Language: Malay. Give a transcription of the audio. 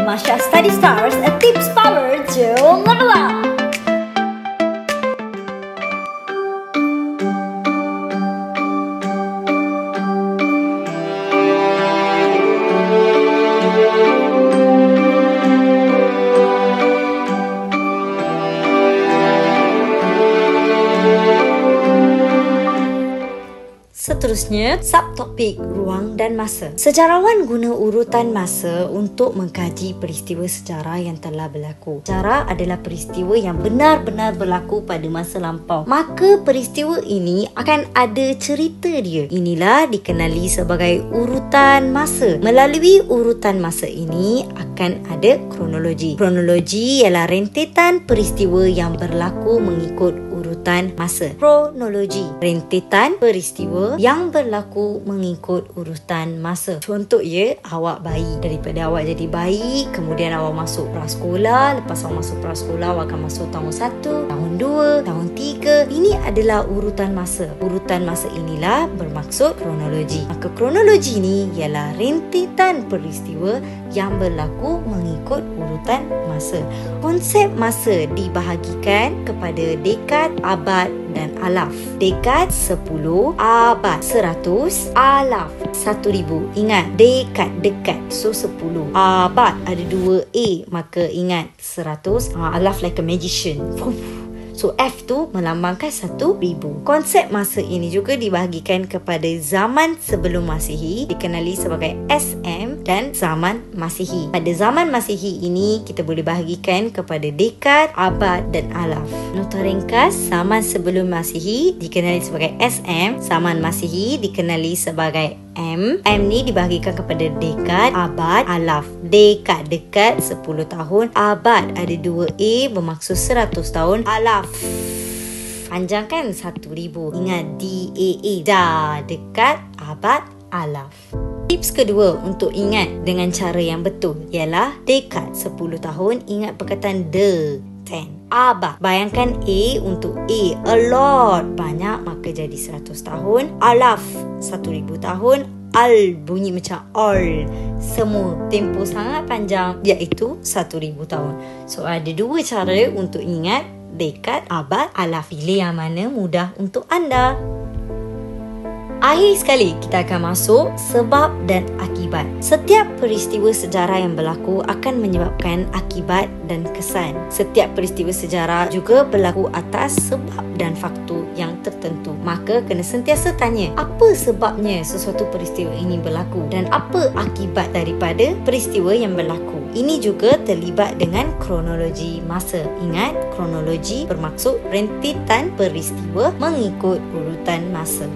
Masya Study Stars, a tips power to level up. Seterusnya, subtopik ruang dan masa. Sejarawan guna urutan masa untuk mengkaji peristiwa sejarah yang telah berlaku. Sejarah adalah peristiwa yang benar-benar berlaku pada masa lampau. Maka peristiwa ini akan ada cerita dia. Inilah dikenali sebagai urutan masa. Melalui urutan masa ini akan ada kronologi. Kronologi ialah rentetan peristiwa yang berlaku mengikut urutan masa. Kronologi, rentetan peristiwa yang berlaku mengikut urutan masa. Contoh ya, awak bayi. Daripada awak jadi bayi, kemudian awak masuk prasekolah. Lepas awak masuk prasekolah, awak akan masuk tahun 1, tahun 2, tahun 3. Ini adalah urutan masa. Urutan masa inilah bermaksud kronologi. Maka kronologi ini ialah rentetan peristiwa yang berlaku mengikut urutan masa. Konsep masa dibahagikan kepada dekad, abad dan alaf. Dekad 10, abad 100, alaf 1000. Ingat, dekad dekat, so 10. Abad ada 2 A, maka ingat 100. Alaf like a magician. So F tu melambangkan 1000. Konsep masa ini juga dibahagikan kepada zaman sebelum Masihi, dikenali sebagai SM, dan zaman Masihi. Pada zaman Masihi ini kita boleh bahagikan kepada dekad, abad dan alaf. Nota ringkas, zaman sebelum Masihi dikenali sebagai SM, zaman Masihi dikenali sebagai M. M ni dibahagikan kepada dekad, abad, alaf. Dekad dekat 10 tahun, abad ada 2 A bermaksud 100 tahun, alaf panjang kan 1000. Ingat DAA, dah, dekat, abad, alaf. Tips kedua untuk ingat dengan cara yang betul ialah dekad 10 tahun, ingat perkataan the, 10. Abad, bayangkan A untuk A lot, banyak, maka jadi 100 tahun. Alaf 1000 tahun. Al bunyi macam all, semua tempoh sangat panjang, iaitu 1000 tahun. So ada 2 cara untuk ingat dekad, abad, alaf. Pilih yang mana mudah untuk anda. Akhir sekali, kita akan masuk sebab dan akibat. Setiap peristiwa sejarah yang berlaku akan menyebabkan akibat dan kesan. Setiap peristiwa sejarah juga berlaku atas sebab dan faktor yang tertentu. Maka kena sentiasa tanya, apa sebabnya sesuatu peristiwa ini berlaku dan apa akibat daripada peristiwa yang berlaku. Ini juga terlibat dengan kronologi masa. Ingat, kronologi bermaksud rentetan peristiwa mengikut urutan masa.